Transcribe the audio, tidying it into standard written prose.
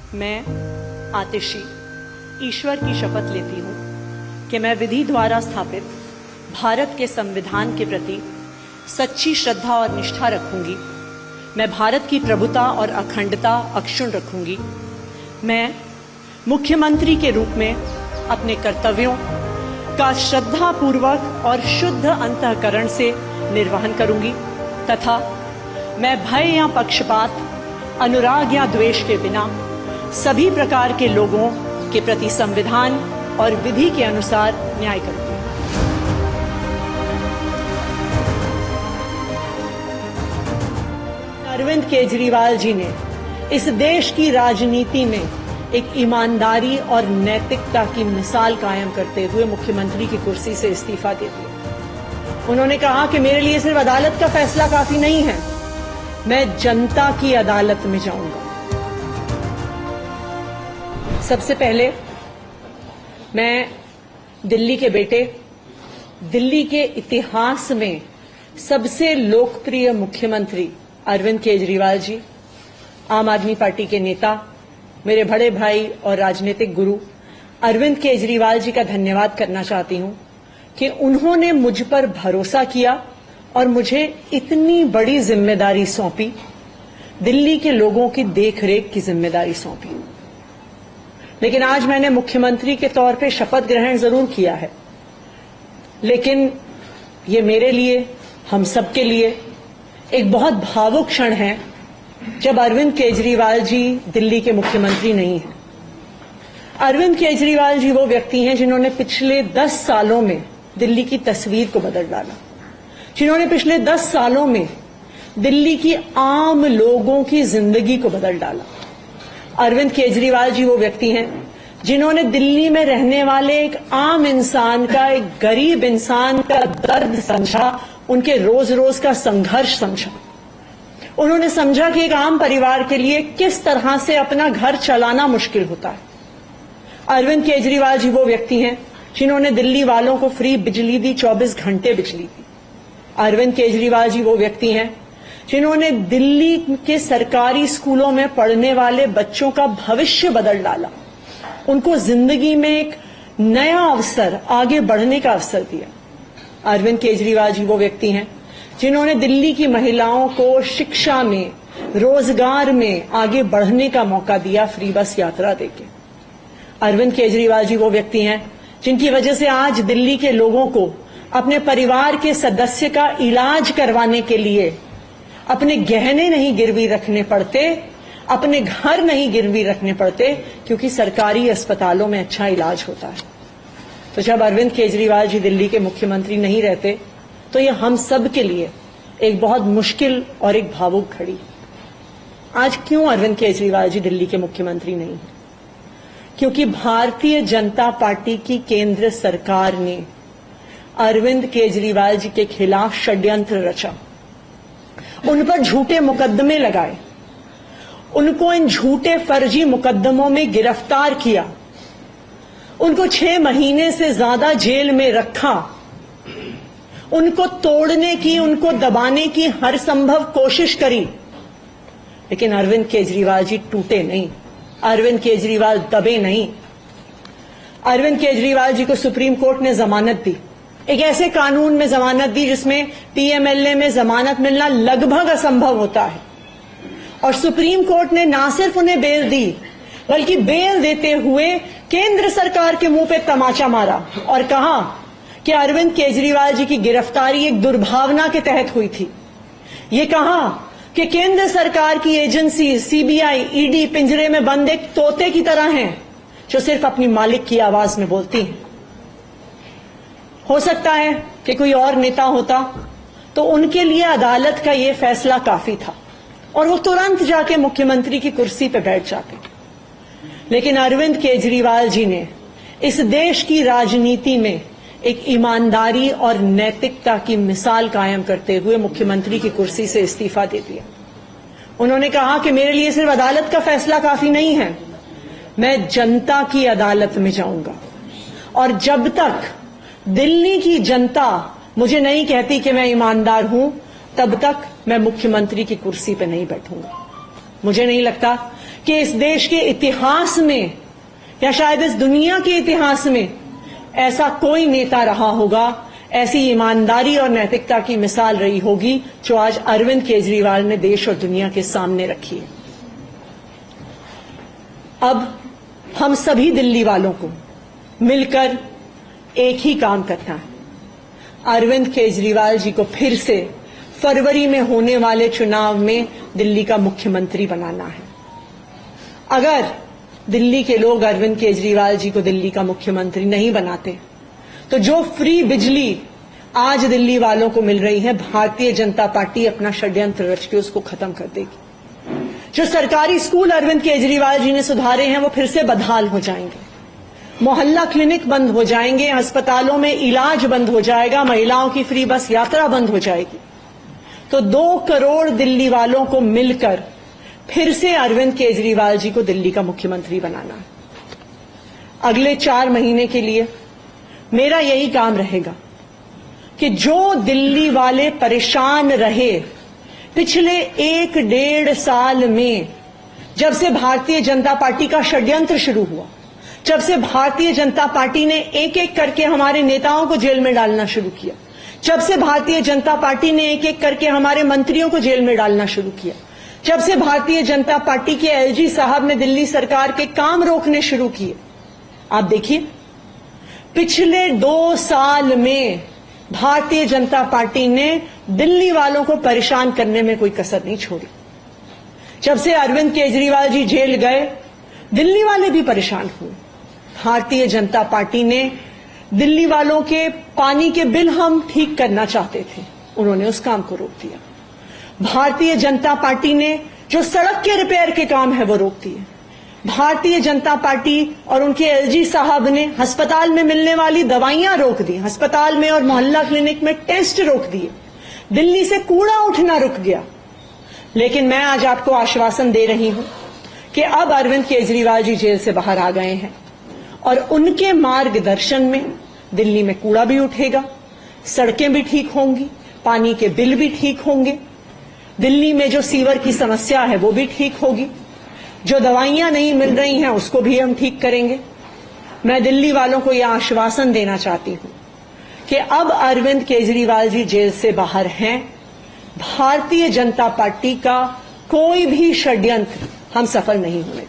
मैं आतिशी ईश्वर की शपथ लेती हूँ कि मैं विधि द्वारा स्थापित भारत के संविधान के प्रति सच्ची श्रद्धा और निष्ठा रखूंगी। मैं भारत की प्रभुता और अखंडता अक्षुण्ण रखूंगी। मैं मुख्यमंत्री के रूप में अपने कर्तव्यों का श्रद्धापूर्वक और शुद्ध अंतःकरण से निर्वहन करूंगी तथा मैं भय या पक्षपात, अनुराग या द्वेष के बिना सभी प्रकार के लोगों के प्रति संविधान और विधि के अनुसार न्याय करूंगी। अरविंद केजरीवाल जी ने इस देश की राजनीति में एक ईमानदारी और नैतिकता की मिसाल कायम करते हुए मुख्यमंत्री की कुर्सी से इस्तीफा दे दिया। उन्होंने कहा कि मेरे लिए सिर्फ अदालत का फैसला काफी नहीं है, मैं जनता की अदालत में जाऊंगा। सबसे पहले मैं दिल्ली के बेटे, दिल्ली के इतिहास में सबसे लोकप्रिय मुख्यमंत्री अरविंद केजरीवाल जी, आम आदमी पार्टी के नेता, मेरे बड़े भाई और राजनीतिक गुरु अरविंद केजरीवाल जी का धन्यवाद करना चाहती हूं कि उन्होंने मुझ पर भरोसा किया और मुझे इतनी बड़ी जिम्मेदारी सौंपी, दिल्ली के लोगों की देखरेख की जिम्मेदारी सौंपी। लेकिन आज मैंने मुख्यमंत्री के तौर पे शपथ ग्रहण जरूर किया है, लेकिन ये मेरे लिए, हम सबके लिए एक बहुत भावुक क्षण है जब अरविंद केजरीवाल जी दिल्ली के मुख्यमंत्री नहीं हैं। अरविंद केजरीवाल जी वो व्यक्ति हैं जिन्होंने पिछले 10 सालों में दिल्ली की तस्वीर को बदल डाला, जिन्होंने पिछले 10 सालों में दिल्ली की आम लोगों की जिंदगी को बदल डाला। अरविंद केजरीवाल जी वो व्यक्ति हैं जिन्होंने दिल्ली में रहने वाले एक आम इंसान का, एक गरीब इंसान का दर्द समझा, उनके रोज रोज का संघर्ष समझा। उन्होंने समझा कि एक आम परिवार के लिए किस तरह से अपना घर चलाना मुश्किल होता है। अरविंद केजरीवाल जी वो व्यक्ति हैं जिन्होंने दिल्ली वालों को फ्री बिजली दी, 24 घंटे बिजली दी। अरविंद केजरीवाल जी वो व्यक्ति हैं जिन्होंने दिल्ली के सरकारी स्कूलों में पढ़ने वाले बच्चों का भविष्य बदल डाला, उनको जिंदगी में एक नया अवसर, आगे बढ़ने का अवसर दिया। अरविंद केजरीवाल जी वो व्यक्ति हैं जिन्होंने दिल्ली की महिलाओं को शिक्षा में, रोजगार में आगे बढ़ने का मौका दिया, फ्री बस यात्रा देके। अरविंद केजरीवाल जी वो व्यक्ति हैं जिनकी वजह से आज दिल्ली के लोगों को अपने परिवार के सदस्य का इलाज करवाने के लिए अपने गहने नहीं गिरवी रखने पड़ते, अपने घर नहीं गिरवी रखने पड़ते, क्योंकि सरकारी अस्पतालों में अच्छा इलाज होता है। तो जब अरविंद केजरीवाल जी दिल्ली के मुख्यमंत्री नहीं रहते तो ये हम सब के लिए एक बहुत मुश्किल और एक भावुक घड़ी। आज क्यों अरविंद केजरीवाल जी दिल्ली के मुख्यमंत्री नहीं है? क्योंकि भारतीय जनता पार्टी की केंद्र सरकार ने अरविंद केजरीवाल जी के खिलाफ षड्यंत्र रचा, उन पर झूठे मुकदमे लगाए, उनको इन झूठे फर्जी मुकदमों में गिरफ्तार किया, उनको 6 महीने से ज्यादा जेल में रखा, उनको तोड़ने की, उनको दबाने की हर संभव कोशिश करी। लेकिन अरविंद केजरीवाल जी टूटे नहीं, अरविंद केजरीवाल दबे नहीं। अरविंद केजरीवाल जी को सुप्रीम कोर्ट ने जमानत दी, एक ऐसे कानून में जमानत दी जिसमें पीएमएलए में जमानत मिलना लगभग असंभव होता है, और सुप्रीम कोर्ट ने ना सिर्फ उन्हें बेल दी, बल्कि बेल देते हुए केंद्र सरकार के मुंह पे तमाचा मारा और कहा कि अरविंद केजरीवाल जी की गिरफ्तारी एक दुर्भावना के तहत हुई थी। ये कहा कि केंद्र सरकार की एजेंसी सीबीआई, ईडी पिंजरे में बंद एक तोते की तरह हैं जो सिर्फ अपनी मालिक की आवाज में बोलती हैं। हो सकता है कि कोई और नेता होता तो उनके लिए अदालत का ये फैसला काफी था और वो तुरंत जाके मुख्यमंत्री की कुर्सी पर बैठ जाते। लेकिन अरविंद केजरीवाल जी ने इस देश की राजनीति में एक ईमानदारी और नैतिकता की मिसाल कायम करते हुए मुख्यमंत्री की कुर्सी से इस्तीफा दे दिया। उन्होंने कहा कि मेरे लिए सिर्फ अदालत का फैसला काफी नहीं है, मैं जनता की अदालत में जाऊंगा, और जब तक दिल्ली की जनता मुझे नहीं कहती कि मैं ईमानदार हूं, तब तक मैं मुख्यमंत्री की कुर्सी पर नहीं बैठूंगा। मुझे नहीं लगता कि इस देश के इतिहास में या शायद इस दुनिया के इतिहास में ऐसा कोई नेता रहा होगा, ऐसी ईमानदारी और नैतिकता की मिसाल रही होगी जो आज अरविंद केजरीवाल ने देश और दुनिया के सामने रखी है। अब हम सभी दिल्ली वालों को मिलकर एक ही काम करना है, अरविंद केजरीवाल जी को फिर से फरवरी में होने वाले चुनाव में दिल्ली का मुख्यमंत्री बनाना है। अगर दिल्ली के लोग अरविंद केजरीवाल जी को दिल्ली का मुख्यमंत्री नहीं बनाते तो जो फ्री बिजली आज दिल्ली वालों को मिल रही है, भारतीय जनता पार्टी अपना षड्यंत्र रच के उसको खत्म कर देगी। जो सरकारी स्कूल अरविंद केजरीवाल जी ने सुधारे हैं वो फिर से बदहाल हो जाएंगे, मोहल्ला क्लिनिक बंद हो जाएंगे, अस्पतालों में इलाज बंद हो जाएगा, महिलाओं की फ्री बस यात्रा बंद हो जाएगी। तो 2 करोड़ दिल्ली वालों को मिलकर फिर से अरविंद केजरीवाल जी को दिल्ली का मुख्यमंत्री बनाना है। अगले 4 महीने के लिए मेरा यही काम रहेगा कि जो दिल्ली वाले परेशान रहे पिछले 1-1.5 साल में, जब से भारतीय जनता पार्टी का षड्यंत्र शुरू हुआ, जब से भारतीय जनता पार्टी ने एक एक करके हमारे नेताओं को जेल में डालना शुरू किया, जब से भारतीय जनता पार्टी ने एक एक करके हमारे मंत्रियों को जेल में डालना शुरू किया, जब से भारतीय जनता पार्टी के एलजी साहब ने दिल्ली सरकार के काम रोकने शुरू किए, आप देखिए पिछले 2 साल में भारतीय जनता पार्टी ने दिल्ली वालों को परेशान करने में कोई कसर नहीं छोड़ी। जब से अरविंद केजरीवाल जी जेल गए, दिल्ली वाले भी परेशान हुए। भारतीय जनता पार्टी ने दिल्ली वालों के पानी के बिल हम ठीक करना चाहते थे, उन्होंने उस काम को रोक दिया। भारतीय जनता पार्टी ने जो सड़क के रिपेयर के काम है वो रोक दिए। भारतीय जनता पार्टी और उनके एलजी साहब ने अस्पताल में मिलने वाली दवाइयां रोक दी, अस्पताल में और मोहल्ला क्लिनिक में टेस्ट रोक दिए, दिल्ली से कूड़ा उठना रुक गया। लेकिन मैं आज आपको आश्वासन दे रही हूं कि अब अरविंद केजरीवाल जी जेल से बाहर आ गए हैं और उनके मार्गदर्शन में दिल्ली में कूड़ा भी उठेगा, सड़कें भी ठीक होंगी, पानी के बिल भी ठीक होंगे, दिल्ली में जो सीवर की समस्या है वो भी ठीक होगी, जो दवाइयां नहीं मिल रही हैं उसको भी हम ठीक करेंगे। मैं दिल्ली वालों को यह आश्वासन देना चाहती हूं कि अब अरविंद केजरीवाल जी जेल से बाहर हैं, भारतीय जनता पार्टी का कोई भी षड्यंत्र हम सफल नहीं होने